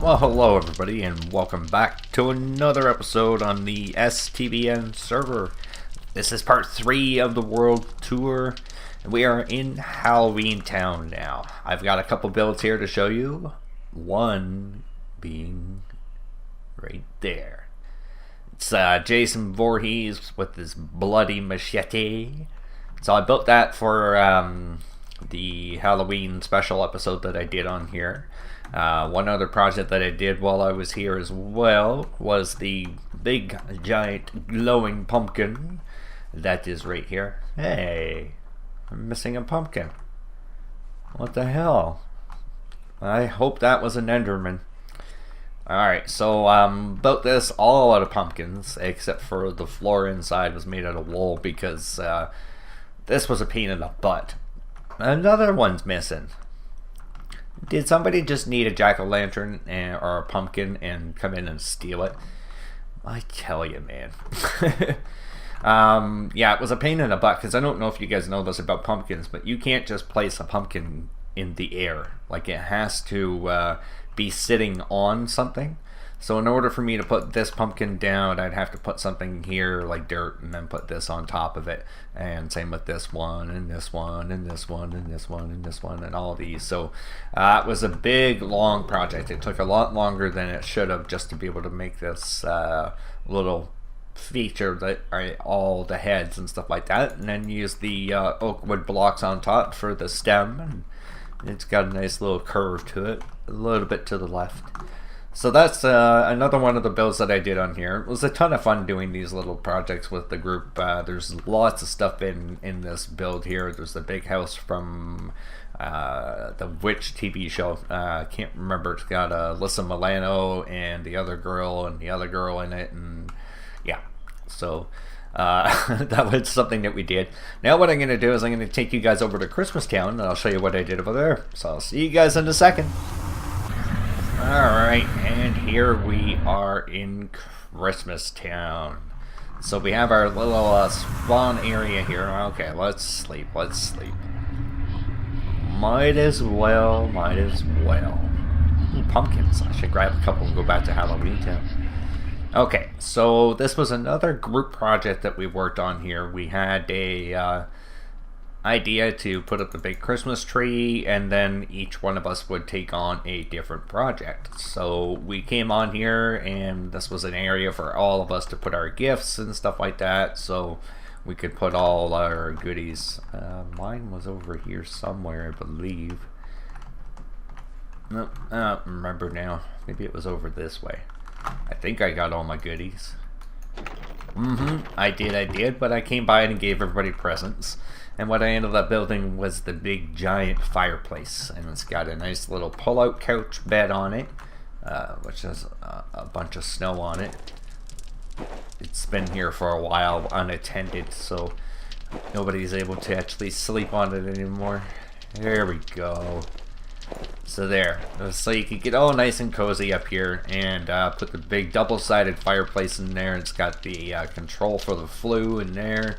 Well, hello everybody, and welcome back to another episode on the STBN server. This is part 3 of the world tour, and we are in Halloween Town now. I've got a couple builds here to show you, one being right there. It's Jason Voorhees with his bloody machete. So I built that for the Halloween special episode that I did on here. One other project that I did while I was here as well was the big, giant, glowing pumpkin that is right here. Hey, I'm missing a pumpkin. What the hell? I hope that was an Enderman. Alright, so built this all out of pumpkins, except for the floor inside was made out of wool because this was a pain in the butt. Another one's missing. Did somebody just need a jack-o'-lantern or a pumpkin and come in and steal it? I tell you, man. Yeah, it was a pain in the butt because I don't know if you guys know this about pumpkins, but you can't just place a pumpkin in the air. Like, it has to be sitting on something. So in order for me to put this pumpkin down, I'd have to put something here like dirt and then put this on top of it. And same with this one and this one and this one and this one and this one and all these. So it was a big, long project. It took a lot longer than it should have just to be able to make this little feature that are all the heads and stuff like that. And then use the oak wood blocks on top for the stem. And it's got a nice little curve to it, a little bit to the left. So that's another one of the builds that I did on here. It was a ton of fun doing these little projects with the group. There's lots of stuff in this build here. There's the big house from the Witch TV show. I can't remember. It's got Alyssa Milano and the other girl in it. And yeah, so that was something that we did. Now what I'm going to do is I'm going to take you guys over to Christmas Town and I'll show you what I did over there. So I'll see you guys in a second. Alright, and here we are in Christmas Town. So we have our little spawn area here. Okay, let's sleep. Might as well. Pumpkins. I should grab a couple and go back to Halloween Town. Okay, so this was another group project that we worked on here. We had a idea to put up the big Christmas tree, and then each one of us would take on a different project. So we came on here, and this was an area for all of us to put our gifts and stuff like that, so we could put all our goodies. Mine was over here somewhere, I believe. Nope, I don't remember now. Maybe it was over this way. I think I got all my goodies. I did, but I came by and gave everybody presents. And what I ended up building was the big giant fireplace. And it's got a nice little pull-out couch bed on it, which has a bunch of snow on it. It's been here for a while unattended, so nobody's able to actually sleep on it anymore. There we go. So there. So you can get all nice and cozy up here and put the big double-sided fireplace in there. It's got the control for the flue in there.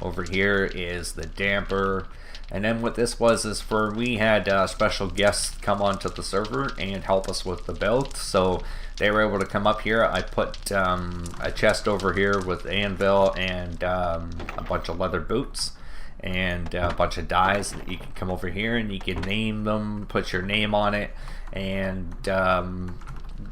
Over here is the damper. And then what this was is for we had special guests come onto the server and help us with the build. So they were able to come up here. I put a chest over here with anvil and a bunch of leather boots and a bunch of dies that you can come over here and you can name them, put your name on it, and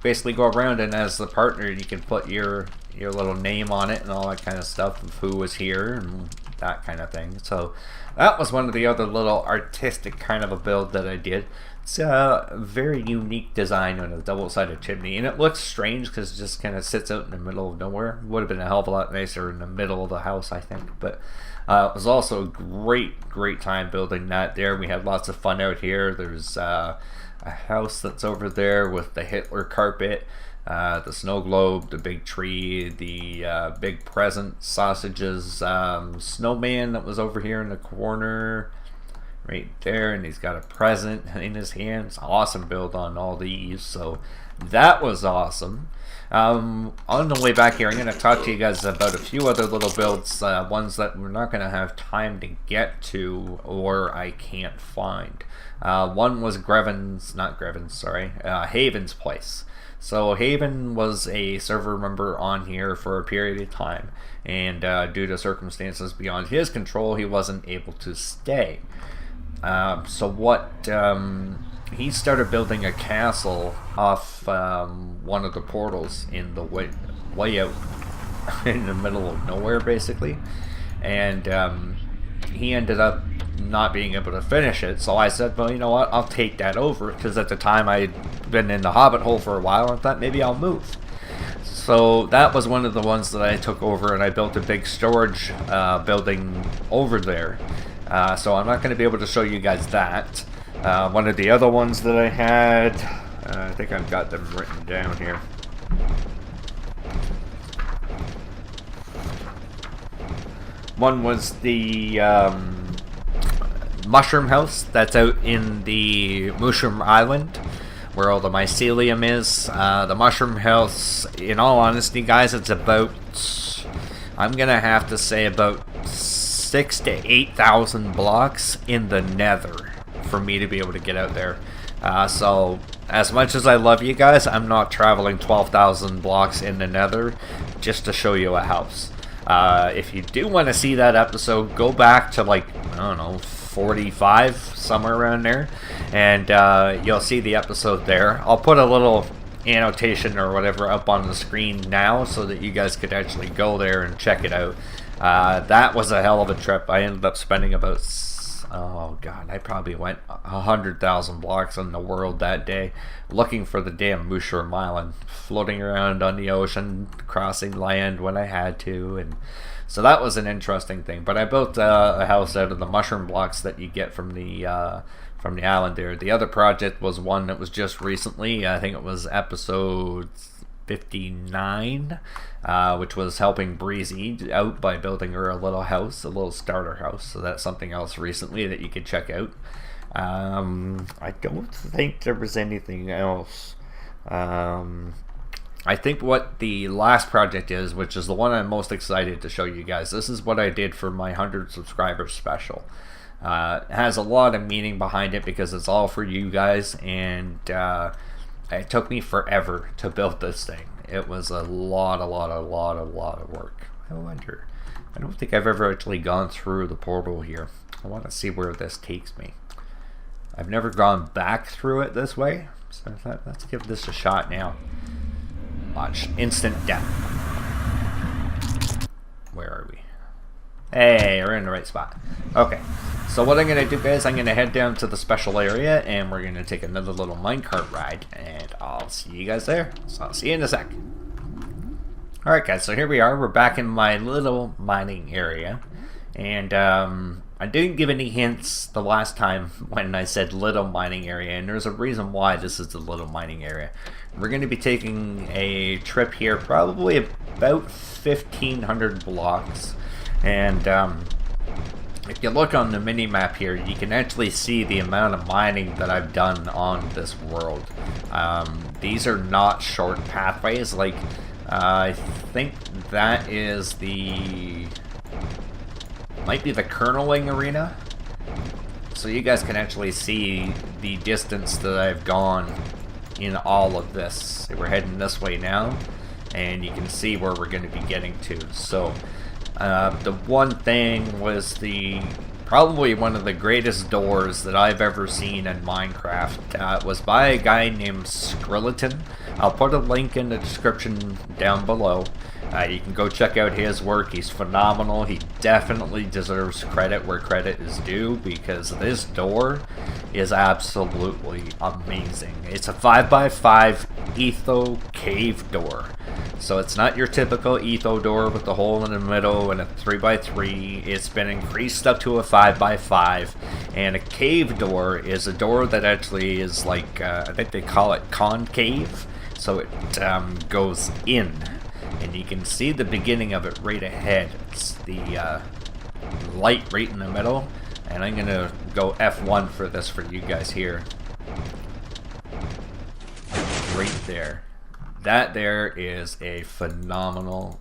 basically go around, and as the partner you can put your little name on it and all that kind of stuff of who was here and that kind of thing. So that was one of the other little artistic kind of a build that I did. It's a very unique design on a double-sided chimney, and it looks strange because it just kind of sits out in the middle of nowhere. It would have been a hell of a lot nicer in the middle of the house, I think, but it was also a great time building that there. We had lots of fun out here. There's a house that's over there with the Hitler carpet, the snow globe, the big tree, the big present, sausages, snowman that was over here in the corner right there, and he's got a present in his hands. Awesome build on all these, so that was awesome. On the way back here, I'm going to talk to you guys about a few other little builds, ones that we're not going to have time to get to or I can't find. One was Haven's place. So Haven was a server member on here for a period of time, and due to circumstances beyond his control, he wasn't able to stay. So what he started building a castle off one of the portals in the way out in the middle of nowhere, basically, and he ended up not being able to finish it. So I said, well, you know what, I'll take that over, because at the time I'd been in the Hobbit hole for a while, and I thought maybe I'll move. So that was one of the ones that I took over, and I built a big storage building over there. So I'm not going to be able to show you guys that. One of the other ones that I had, I think I've got them written down here. One was the mushroom house that's out in the Mushroom Island, where all the mycelium is. The mushroom house, in all honesty, guys, it's about, I'm gonna have to say, about 6,000 to 8,000 blocks in the nether for me to be able to get out there. So as much as I love you guys, I'm not traveling 12,000 blocks in the nether just to show you a house. If you do want to see that episode, go back to, like, I don't know, 45, somewhere around there, and you'll see the episode there. I'll put a little annotation or whatever up on the screen now so that you guys could actually go there and check it out. That was a hell of a trip. I ended up spending about, oh god, I probably went 100,000 blocks in the world that day looking for the damn Mushroom Island, floating around on the ocean, crossing land when I had to, and so that was an interesting thing. But I built a house out of the mushroom blocks that you get from the island there. The other project was one that was just recently, I think it was episode 59, which was helping Breezy out by building her a little house, a little starter house. So that's something else recently that you could check out. I don't think there was anything else. I think what the last project is, which is the one I'm most excited to show you guys, this is what I did for my 100 subscribers special. It has a lot of meaning behind it because it's all for you guys, and it took me forever to build this thing. It was a lot of work. I wonder, I don't think I've ever actually gone through the portal here. I want to see where this takes me. I've never gone back through it this way, so I thought, let's give this a shot now. Watch, instant death. Where are we? Hey, we're in the right spot. Okay, so what I'm going to do, guys, I'm going to head down to the special area, and we're going to take another little minecart ride, and I'll see you guys there. So I'll see you in a sec. Alright, guys, so here we are. We're back in my little mining area, and I didn't give any hints the last time when I said little mining area, and there's a reason why this is the little mining area. We're going to be taking a trip here, probably about 1,500 blocks, and if you look on the mini-map here, you can actually see the amount of mining that I've done on this world. These are not short pathways. Like, I think that is the... might be the Kerneling Arena. So you guys can actually see the distance that I've gone in all of this. We're heading this way now, and you can see where we're going to be getting to. So the one thing was probably one of the greatest doors that I've ever seen in Minecraft. It was by a guy named Skeleton. I'll put a link in the description down below. You can go check out his work. He's phenomenal. He definitely deserves credit where credit is due, because this door is absolutely amazing. It's a 5x5 etho cave door. So it's not your typical etho door with the hole in the middle and a 3x3. It's been increased up to a 5x5. And a cave door is a door that actually is like, I think they call it concave. So it goes in. And you can see the beginning of it right ahead. It's the light right in the middle. And I'm going to go F1 for this for you guys here. Right there. That there is a phenomenal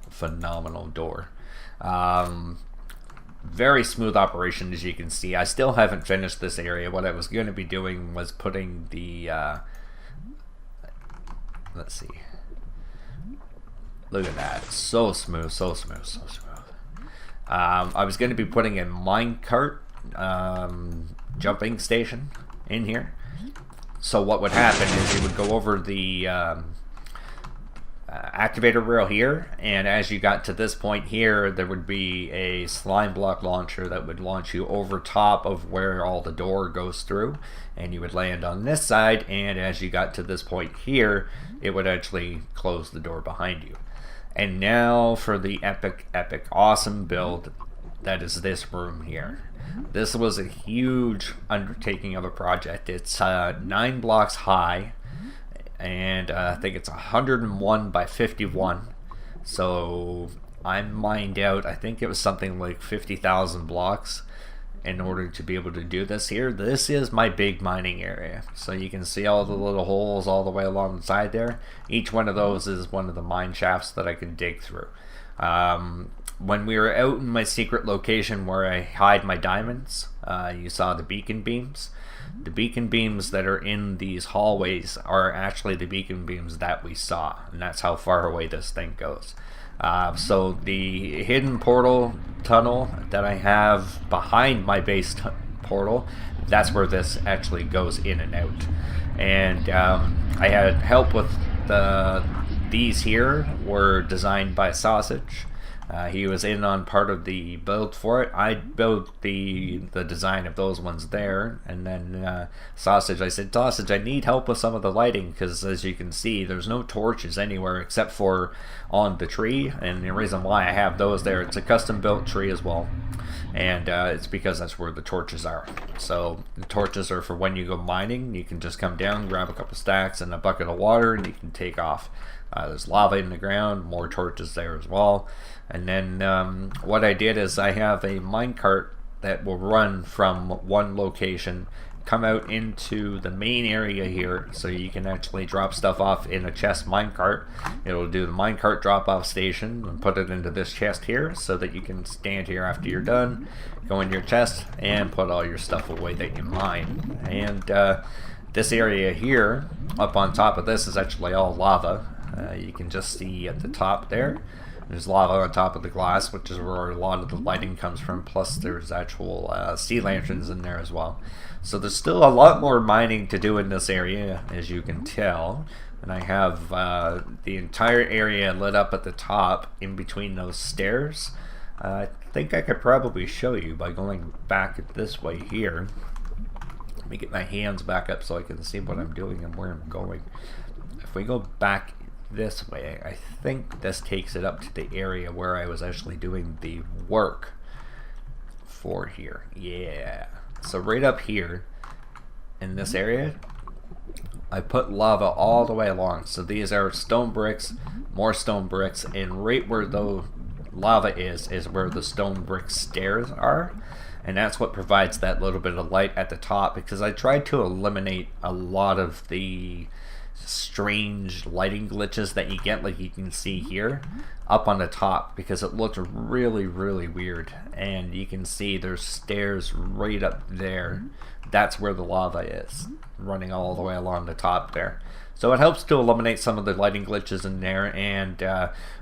door. Very smooth operation, as you can see. I still haven't finished this area. What I was going to be doing was putting the let's see. Look at that. So smooth, so smooth, so smooth. I was going to be putting a minecart jumping station in here. So what would happen is you would go over the activator rail here, and as you got to this point here, there would be a slime block launcher that would launch you over top of where all the door goes through, and you would land on this side, and as you got to this point here, it would actually close the door behind you. And now for the epic, awesome build that is this room here. This was a huge undertaking of a project. It's 9 blocks high, and I think it's 101 by 51. So I mined out, I think it was something like 50,000 blocks in order to be able to do this here. This is my big mining area. So you can see all the little holes all the way along the side there. Each one of those is one of the mine shafts that I can dig through. When we were out in my secret location where I hide my diamonds, you saw the beacon beams. The beacon beams that are in these hallways are actually the beacon beams that we saw, and that's how far away this thing goes. So the hidden portal tunnel that I have behind my base portal, that's where this actually goes in and out. And I had help with these here were designed by Sausage. He was in on part of the build for it. I built the design of those ones there, and then Sausage, I said, Sausage, I need help with some of the lighting, because as you can see, there's no torches anywhere except for on the tree, and the reason why I have those there, it's a custom built tree as well, and it's because that's where the torches are. So the torches are for when you go mining. You can just come down, grab a couple stacks and a bucket of water, and you can take off. There's lava in the ground, more torches there as well. And then what I did is I have a minecart that will run from one location, come out into the main area here, so you can actually drop stuff off in a chest minecart. It'll do the minecart drop off station and put it into this chest here, so that you can stand here after you're done, go in your chest and put all your stuff away that you mine. And this area here up on top of this is actually all lava. You can just see at the top there's lava on top of the glass, which is where a lot of the lighting comes from, plus there's actual sea lanterns in there as well. So there's still a lot more mining to do in this area, as you can tell. And I have the entire area lit up at the top in between those stairs. I think I could probably show you by going back this way here. Let me get my hands back up so I can see what I'm doing and where I'm going. If we go back this way, I think this takes it up to the area where I was actually doing the work for here. Yeah. So right up here in this area, I put lava all the way along. So these are stone bricks, more stone bricks, and right where the lava is where the stone brick stairs are. And that's what provides that little bit of light at the top, because I tried to eliminate a lot of the strange lighting glitches that you get, like you can see here up on the top, because it looked really weird. And you can see there's stairs right up there. That's where the lava is, running all the way along the top there. So it helps to eliminate some of the lighting glitches in there. And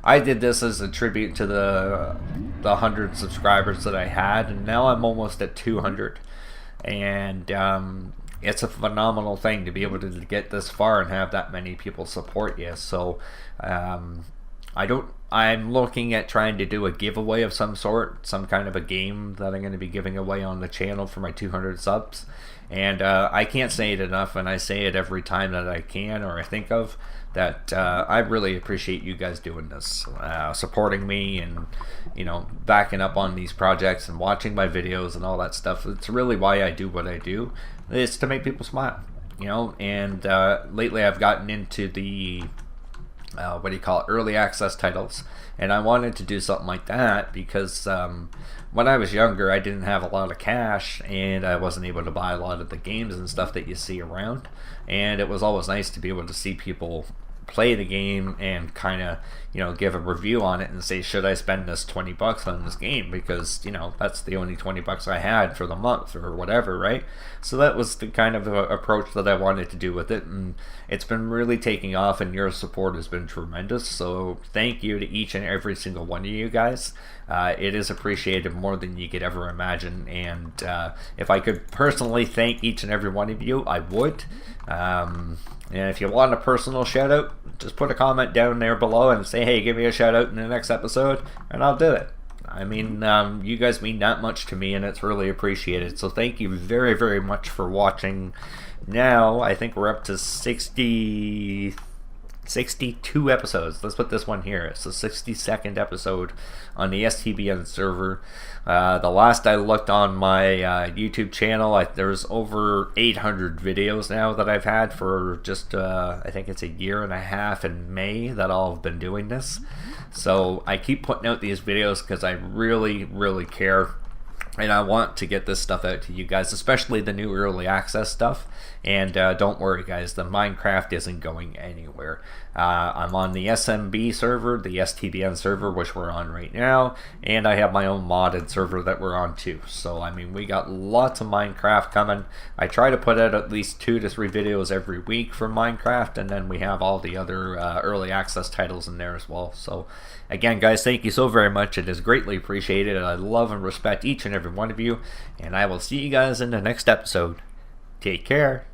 I did this as a tribute to the 100 subscribers that I had, and now I'm almost at 200. And it's a phenomenal thing to be able to get this far and have that many people support you. So I'm looking at trying to do a giveaway of some sort, some kind of a game that I'm going to be giving away on the channel for my 200 subs. And I can't say it enough, and I say it every time that I can or I think of, that I really appreciate you guys doing this, supporting me, and backing up on these projects and watching my videos and all that stuff. It's really why I do what I do. It's to make people smile, and lately I've gotten into the early access titles, and I wanted to do something like that because when I was younger, I didn't have a lot of cash, and I wasn't able to buy a lot of the games and stuff that you see around. And it was always nice to be able to see people play the game and kind of, give a review on it and say, should I spend this $20 on this game, because that's the only $20 I had for the month or whatever, right? So that was the kind of approach that I wanted to do with it, and it's been really taking off, and your support has been tremendous. So thank you to each and every single one of you guys. It is appreciated more than you could ever imagine, and if I could personally thank each and every one of you, I would. And if you want a personal shout out, just put a comment down there below and say, hey, give me a shout out in the next episode, and I'll do it. I mean, you guys mean that much to me, and it's really appreciated. So thank you very, very much for watching. Now, I think we're up to 62 episodes. Let's put this one here. It's the 62nd episode on the STBN server. The last I looked on my YouTube channel, there's over 800 videos now that I've had for just, I think it's a year and a half in May that I'll have been doing this. So I keep putting out these videos because I really, really care. And I want to get this stuff out to you guys, especially the new early access stuff. And don't worry, guys, the Minecraft isn't going anywhere. I'm on the SMB server, the STBN server, which we're on right now, and I have my own modded server that we're on too. So, I mean, we got lots of Minecraft coming. I try to put out at least 2 to 3 videos every week for Minecraft, and then we have all the other early access titles in there as well. So, again, guys, thank you so very much. It is greatly appreciated. I love and respect each and every one of you, and I will see you guys in the next episode. Take care.